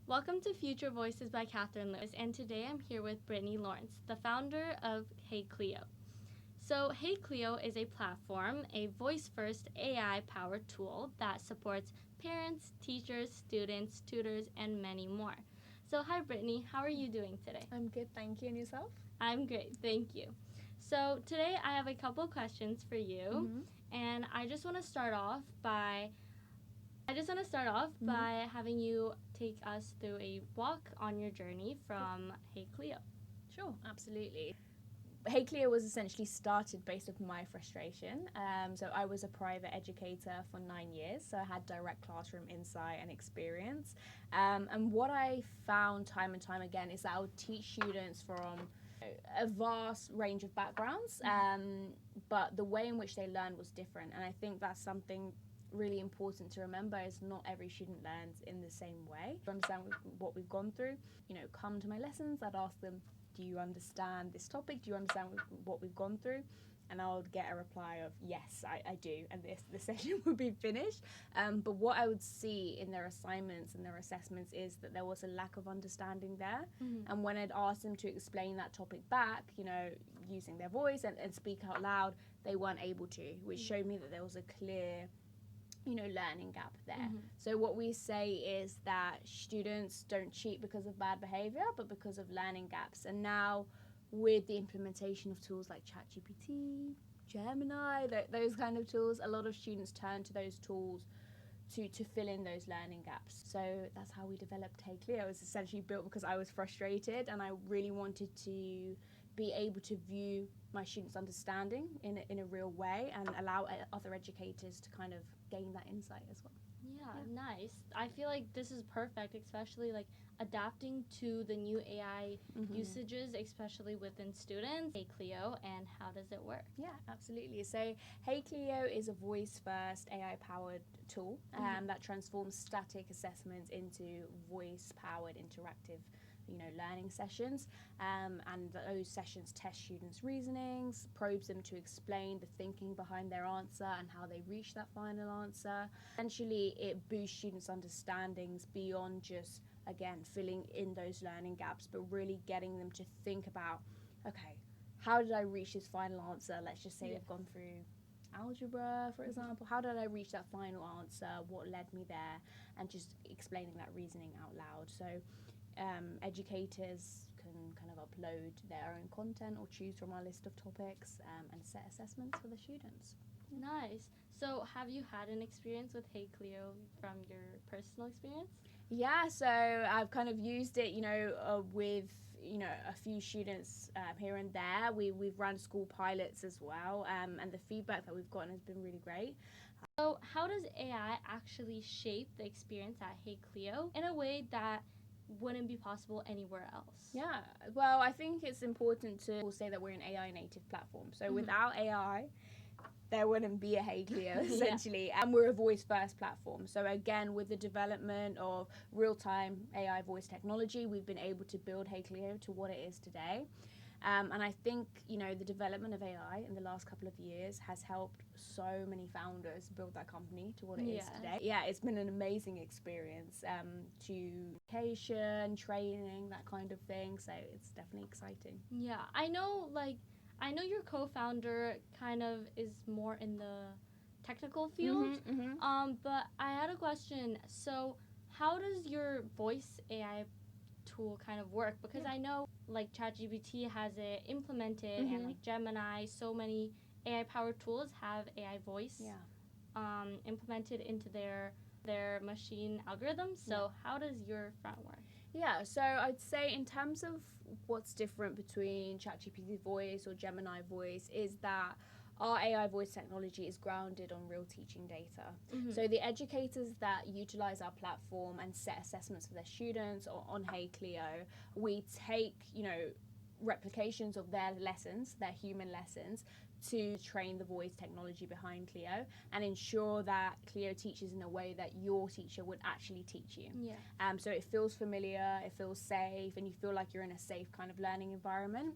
Welcome to Future Voices by Katherine Lu, and today I'm here with Britney Lawrence, the founder of Hey Cleo. So, Hey Cleo is a platform, a voice-first AI-powered tool that supports parents, teachers, students, tutors, and many more. So, hi Britney, how are you doing today? I'm good, thank you. And yourself? I'm great, thank you. So, today I have a couple questions for you, and I just want to start off by having you take us through a walk on your journey from Hey Cleo. Sure, absolutely. Hey Cleo was essentially started based off my frustration. So I was a private educator for 9 years, so I had direct classroom insight and experience. And what I found time and time again is that I would teach students from a vast range of backgrounds, but the way in which they learned was different. And I think that's something really important to remember, is not every student learns in the same way. To understand what we've gone through, come to my lessons, I'd ask them, do you understand this topic? Do you understand what we've gone through? And I would get a reply of, yes, I do, and the session would be finished. But what I would see in their assignments and their assessments is that there was a lack of understanding there. And when I'd ask them to explain that topic back, using their voice and speak out loud, they weren't able to, which showed me that there was a clear learning gap there. So what we say is that students don't cheat because of bad behavior, but because of learning gaps. And now with the implementation of tools like ChatGPT, Gemini, those kind of tools, a lot of students turn to those tools to fill in those learning gaps. So that's how we developed Hey Cleo. It was essentially built because I was frustrated and I really wanted to be able to view my students' understanding in a real way and allow other educators to kind of gain that insight as well. Yeah, nice. I feel like this is perfect, especially like adapting to the new AI usages, especially within students. Hey Cleo, and how does it work? Yeah, absolutely. So Hey Cleo is a voice-first AI-powered tool that transforms static assessments into voice-powered interactive learning sessions, and those sessions test students' reasonings, probes them to explain the thinking behind their answer and how they reach that final answer. Essentially, it boosts students' understandings beyond just, again, filling in those learning gaps, but really getting them to think about, okay, how did I reach this final answer? Let's just say they've gone through algebra, for example. How did I reach that final answer? What led me there? And just explaining that reasoning out loud. So educators can kind of upload their own content or choose from our list of topics and set assessments for the students. Nice. So have you had an experience with Hey Cleo from your personal experience? Yeah, so I've kind of used it, with a few students here and there. We've run school pilots as well, and the feedback that we've gotten has been really great. So how does AI actually shape the experience at Hey Cleo in a way that wouldn't be possible anywhere else? Yeah, well, I think it's important to say that we're an AI native platform. So without AI, there wouldn't be a Hey Cleo, essentially. And we're a voice-first platform. So again, with the development of real-time AI voice technology, we've been able to build Hey Cleo to what it is today. And I think, the development of AI in the last couple of years has helped so many founders build that company to what it is today. Yeah, it's been an amazing experience to education, training, that kind of thing. So it's definitely exciting. Yeah, I know your co-founder kind of is more in the technical field, but I had a question. So how does your voice AI tool kind of work? Because I know like ChatGPT has it implemented and like Gemini, so many AI powered tools have AI voice implemented into their machine algorithms. So how does your front work? Yeah, so I'd say in terms of what's different between ChatGPT voice or Gemini voice is that our AI voice technology is grounded on real teaching data. So the educators that utilize our platform and set assessments for their students or on Hey Cleo, we take, replications of their lessons, their human lessons, to train the voice technology behind Cleo and ensure that Cleo teaches in a way that your teacher would actually teach you. So it feels familiar, it feels safe, and you feel like you're in a safe kind of learning environment.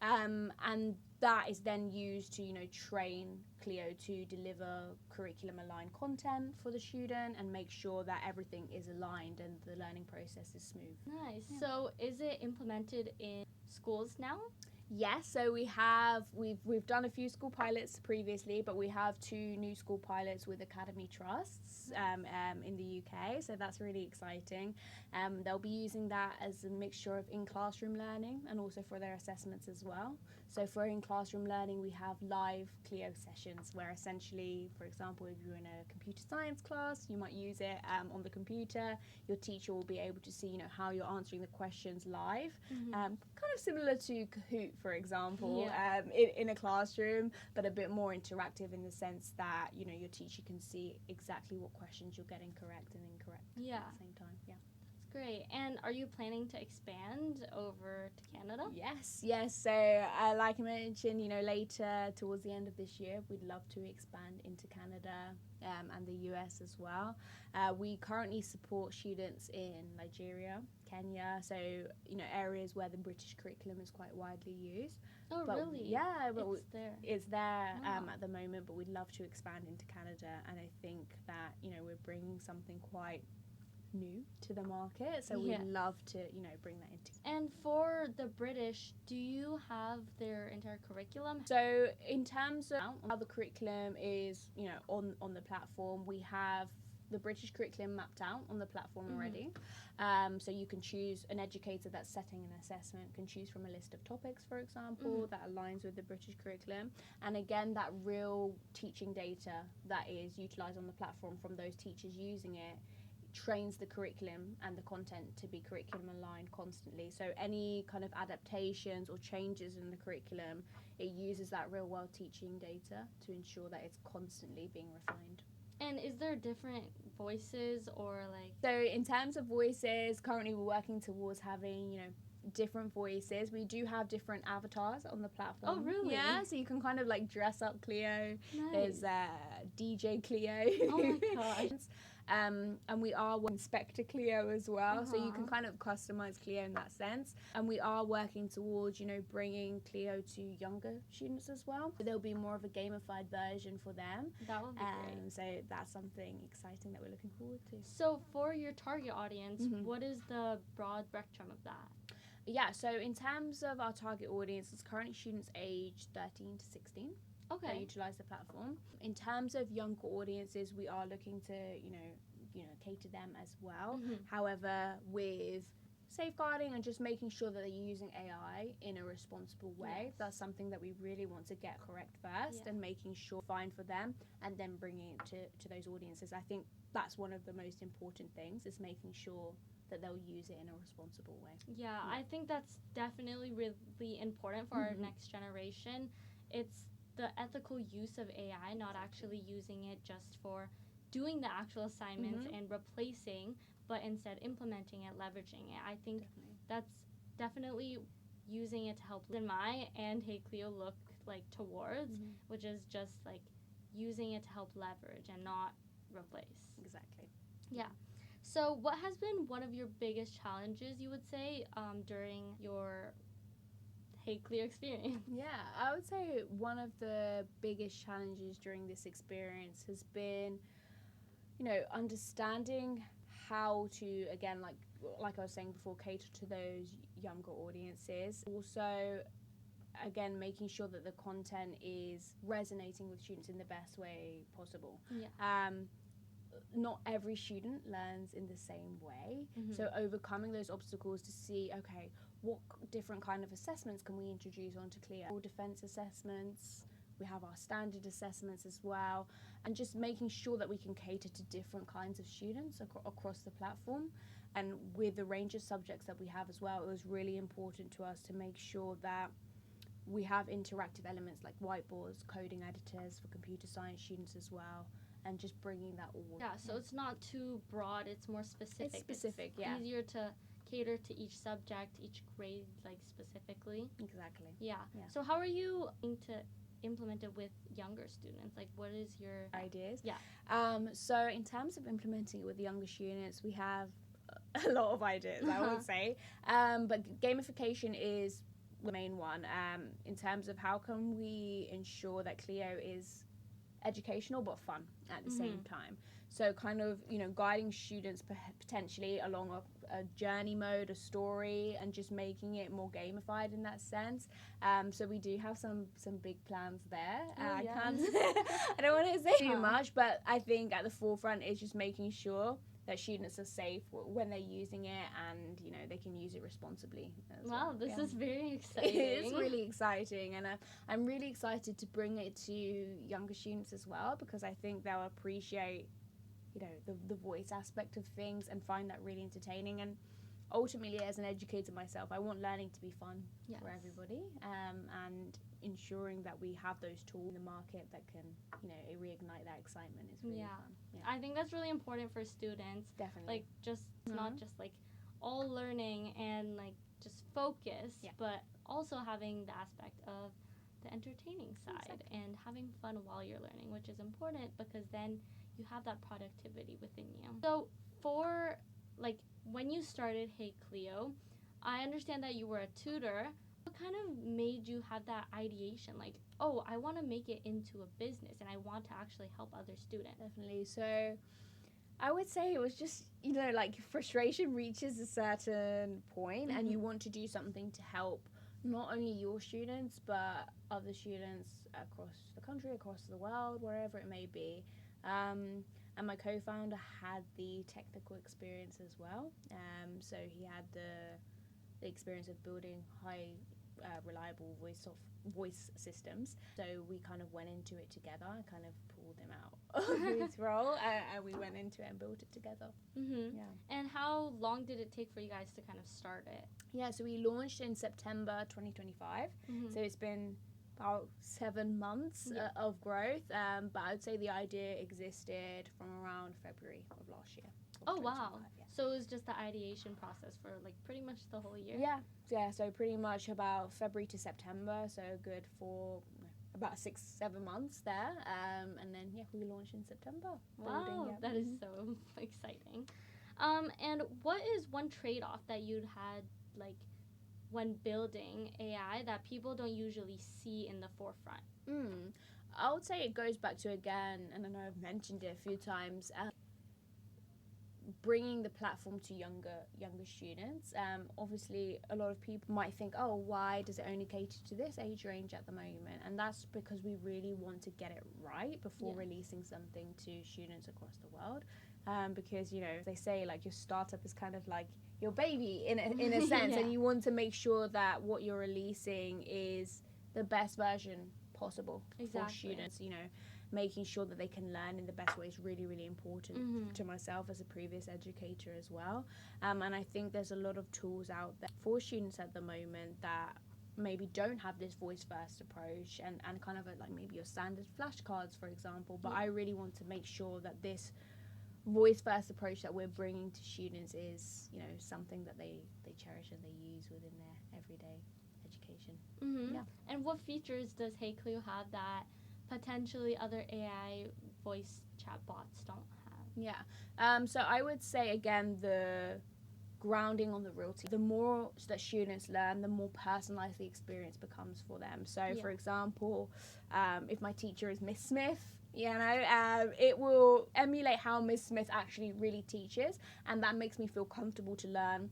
And that is then used to, train Cleo to deliver curriculum aligned content for the student and make sure that everything is aligned and the learning process is smooth. Nice. Yeah. So is it implemented in schools now? Yes, so we've done a few school pilots previously, but we have 2 new school pilots with academy trusts in the UK, so that's really exciting. They'll be using that as a mixture of in-classroom learning and also for their assessments as well. So for in-classroom learning, we have live Cleo sessions where essentially, for example, if you're in a computer science class, you might use it on the computer. Your teacher will be able to see, how you're answering the questions live, kind of similar to Kahoot, for example, in a classroom, but a bit more interactive in the sense that, your teacher can see exactly what questions you're getting correct and incorrect at the same time. Yeah. Great. And are you planning to expand over to Canada? Yes. So like I mentioned, later towards the end of this year, we'd love to expand into Canada and the US as well. We currently support students in Nigeria, Kenya, so, areas where the British curriculum is quite widely used. Oh, but really? Yeah, but it's there. At the moment, but we'd love to expand into Canada, and I think that, we're bringing something quite new to the market, so we'd love to bring that into. And for the British, do you have their entire curriculum? So in terms of how the curriculum is on the platform, we have the British curriculum mapped out on the platform already. So you can choose an educator that's setting an assessment, can choose from a list of topics, for example, that aligns with the British curriculum. And again, that real teaching data that is utilised on the platform from those teachers using it trains the curriculum and the content to be curriculum aligned constantly. So any kind of adaptations or changes in the curriculum, it uses that real world teaching data to ensure that it's constantly being refined. And is there different voices or like? So in terms of voices, currently we're working towards having, different voices. We do have different avatars on the platform. Oh, really? Yeah, so you can kind of like dress up Cleo. Nice. There's DJ Cleo. Oh my gosh. And we are Inspector Cleo as well, so you can kind of customize Cleo in that sense. And we are working towards, bringing Cleo to younger students as well. There'll be more of a gamified version for them. That would be great. So that's something exciting that we're looking forward to. So for your target audience, what is the broad spectrum of that? Yeah, so in terms of our target audience, it's currently students aged 13 to 16. That utilise the platform. In terms of younger audiences, we are looking to, cater them as well. However, with safeguarding and just making sure that they're using AI in a responsible way, that's something that we really want to get correct first, and making sure fine for them, and then bringing it to those audiences. I think that's one of the most important things, is making sure that they'll use it in a responsible way. Yeah, I think that's definitely really important for our next generation. It's the ethical use of AI, not actually using it just for doing the actual assignments and replacing, but instead implementing it, leveraging it. I think that's definitely using it to help MAI and Hey Cleo look like towards, which is just like using it to help leverage and not replace. Exactly. Yeah. So what has been one of your biggest challenges, you would say, during your Hey Cleo experience? Yeah, I would say one of the biggest challenges during this experience has been, understanding how to, again, like I was saying before, cater to those younger audiences. Also, again, making sure that the content is resonating with students in the best way possible. Yeah. Not every student learns in the same way. So overcoming those obstacles to see, okay, what different kind of assessments can we introduce onto Cleo? All defence assessments, we have our standard assessments as well, and just making sure that we can cater to different kinds of students across the platform. And with the range of subjects that we have as well, it was really important to us to make sure that we have interactive elements like whiteboards, coding editors for computer science students as well, and just bringing that all. Yeah, so it's not too broad, it's more specific. It's specific, it's easier to cater to each subject, each grade, like specifically. Exactly. Yeah. So how are you going to implement it with younger students? Like, what is your ideas? Yeah. So in terms of implementing it with younger students, we have a lot of ideas, I would say. But gamification is the main one, in terms of how can we ensure that Cleo is educational but fun at the same time. So kind of, guiding students potentially along a journey mode, a story, and just making it more gamified in that sense. So we do have some big plans there. I can't, I don't want to say too much, but I think at the forefront is just making sure that students are safe when they're using it, and they can use it responsibly as wow, this is very exciting. It is really exciting, and I'm really excited to bring it to younger students as well, because I think they'll appreciate the voice aspect of things and find that really entertaining. And ultimately, as an educator myself, I want learning to be fun for everybody, and ensuring that we have those tools in the market that can reignite that excitement is really fun. I think that's really important for students. Definitely. Like, just not just like all learning and like just focus, but also having the aspect of the entertaining side and having fun while you're learning, which is important because then you have that productivity within you. So for like when you started Hey Cleo, I understand that you were a tutor. What kind of made you have that ideation, like, oh, I want to make it into a business and I want to actually help other students? Definitely. So I would say it was just, like frustration reaches a certain point and you want to do something to help not only your students but other students across the country, across the world, wherever it may be. And my co-founder had the technical experience as well. So he had the experience of building high reliable voice systems. So we kind of went into it together. I kind of pulled him out of his role, and we went into it and built it together. And how long did it take for you guys to kind of start it? Yeah, so we launched in September 2025. So it's been about 7 months of growth, but I would say the idea existed from around February of last year. Oh wow. So it was just the ideation process for like pretty much the whole year? Yeah, so pretty much about February to September, so good for about 6-7 months there, and then we launched in September. Wow, that is so exciting. And what is one trade-off that you'd had like when building AI that people don't usually see in the forefront? I would say it goes back to, again, and I know I've mentioned it a few times, bringing the platform to younger students. Obviously, a lot of people might think, oh, why does it only cater to this age range at the moment? And that's because we really want to get it right before releasing something to students across the world. Because, they say, like, your startup is kind of like your baby in a sense, and you want to make sure that what you're releasing is the best version possible for students. Making sure that they can learn in the best way is really, really important to myself as a previous educator as well. And I think there's a lot of tools out there for students at the moment that maybe don't have this voice-first approach and kind of like maybe your standard flashcards, for example. But I really want to make sure that this voice-first approach that we're bringing to students is, something that they cherish and they use within their everyday education. And what features does Hey Cleo have that potentially other AI voice chatbots don't have? So I would say, again, the grounding on the reality. The more that students learn, the more personalized the experience becomes for them. So, for example, if my teacher is Miss Smith, it will emulate how Miss Smith actually really teaches, and that makes me feel comfortable to learn.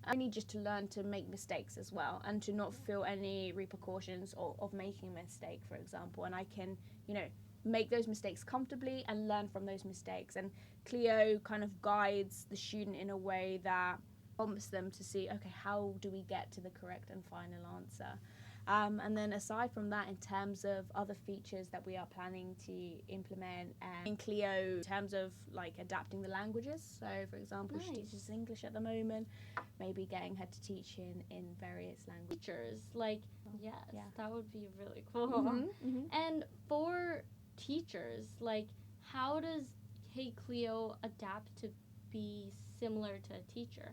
I need just to learn to make mistakes as well, and to not feel any repercussions of making a mistake, for example. And I can, make those mistakes comfortably and learn from those mistakes. And Cleo kind of guides the student in a way that prompts them to see, okay, how do we get to the correct and final answer? And then aside from that, in terms of other features that we are planning to implement in Cleo, in terms of like adapting the languages. So, for example, she teaches English at the moment, maybe getting her to teach in various languages. Like, that would be really cool. And for teachers, like, how does Hey Cleo adapt to be similar to a teacher?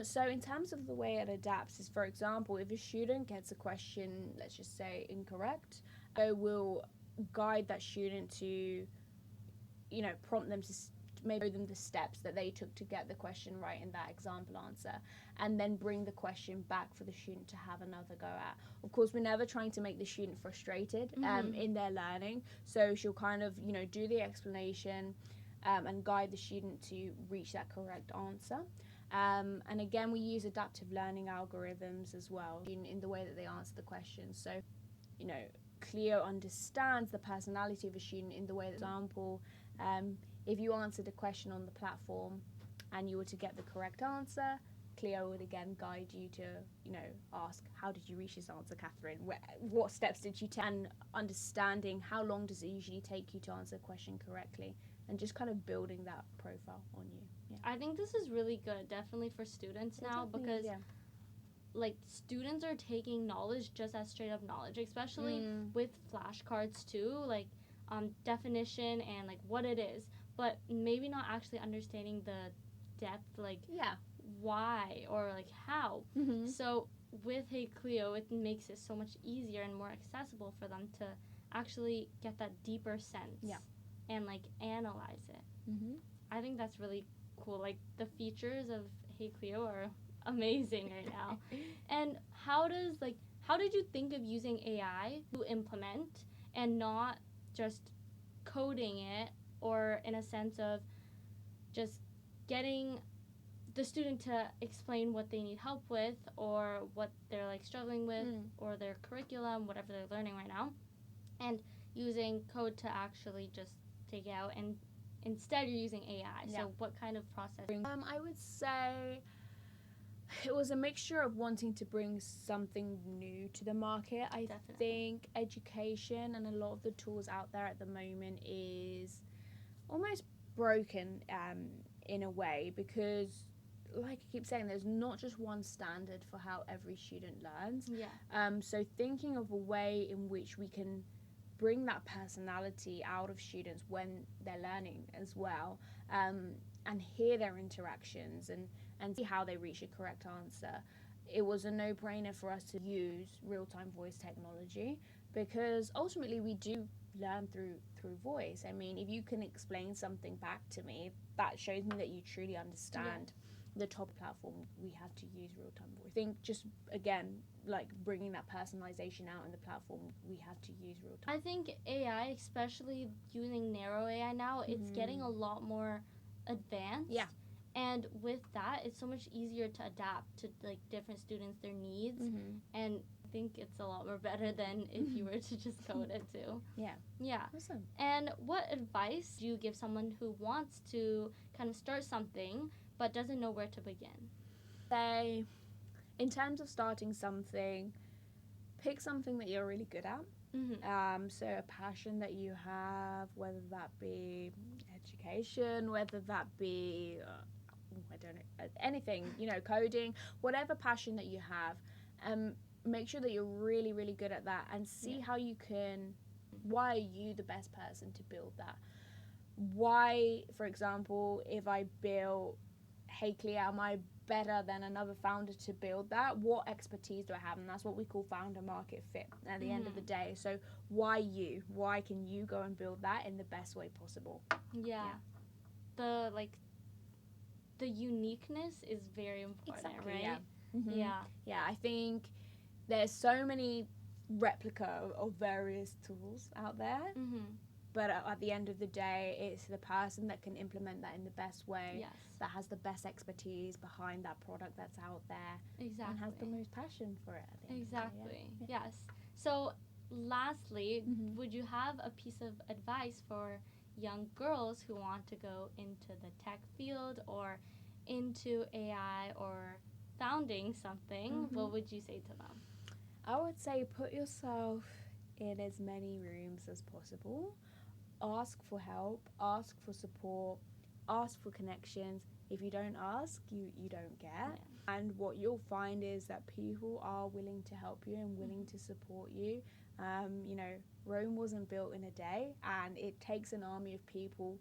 So in terms of the way it adapts is, for example, if a student gets a question, let's just say incorrect, I will guide that student to, prompt them maybe show them the steps that they took to get the question right in that example answer, and then bring the question back for the student to have another go at. Of course, we're never trying to make the student frustrated in their learning, so she'll kind of, you know, do the explanation and guide the student to reach that correct answer. And again, we use adaptive learning algorithms as well in the way that they answer the questions. So, you know, Cleo understands the personality of a student in the way that, for example, if you answered a question on the platform and you were to get the correct answer, Cleo would again guide you to, you know, ask, how did you reach this answer, Catherine? What steps did you take? And understanding how long does it usually take you to answer a question correctly, and just kind of building that profile on you. Yeah. I think this is really good, definitely for students now, because like students are taking knowledge just as straight up knowledge, especially with flashcards too, like definition and like what it is, but maybe not actually understanding the depth, like why or like how. So with Hey Cleo, it makes it so much easier and more accessible for them to actually get that deeper sense and like analyze it. I think that's really cool. Like the features of Hey Cleo are amazing right now. And how did you think of using AI to implement and not just coding it, or in a sense of just getting the student to explain what they need help with or what they're like struggling with or their curriculum, whatever they're learning right now, and using code to actually just take it out, and instead you're using AI. So what kind of process? I would say it was a mixture of wanting to bring something new to the market. I think education and a lot of the tools out there at the moment is almost broken in a way, because like I keep saying, there's not just one standard for how every student learns. So thinking of a way in which we can bring that personality out of students when they're learning as well, and hear their interactions and see how they reach a correct answer. It was a no-brainer for us to use real-time voice technology, because ultimately we do learn through voice. I mean, if you can explain something back to me, that shows me that you truly understand the top platform. We have to use real-time voice. I think just, again, like bringing that personalization out in the platform, we have to use real-time. I think AI, especially using narrow AI now, it's getting a lot more advanced. And with that, it's so much easier to adapt to like different students, their needs, and I think it's a lot more better than if you were to just code it too. Awesome. And what advice do you give someone who wants to kind of start something but doesn't know where to begin? Say, in terms of starting something, pick something that you're really good at. So a passion that you have, whether that be education, whether that be I don't know, anything, you know, coding, whatever passion that you have, make sure that you're really, really good at that, and see how you can, why are you the best person to build that? Why, for example, if I build Hey Cleo, am I better than another founder to build that? What expertise do I have? And that's what we call founder market fit at the end of the day. So why you? Why can you go and build that in the best way possible? The uniqueness is very important, right? I think there's so many replica of various tools out there, but at the end of the day, it's the person that can implement that in the best way, that has the best expertise behind that product that's out there, and has the most passion for it at the end of the day. Yes. So lastly, would you have a piece of advice for young girls who want to go into the tech field or into AI or founding something? What would you say to them? I would say put yourself in as many rooms as possible. Ask for help, ask for support, ask for connections. If you don't ask, you don't get. And what you'll find is that people are willing to help you and willing to support you. You know, Rome wasn't built in a day, and it takes an army of people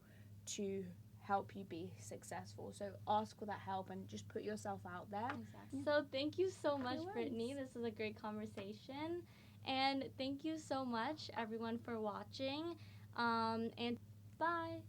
to help you be successful. So ask for that help and just put yourself out there. So thank you so much, Brittany. This was a great conversation. And thank you so much, everyone, for watching. And bye.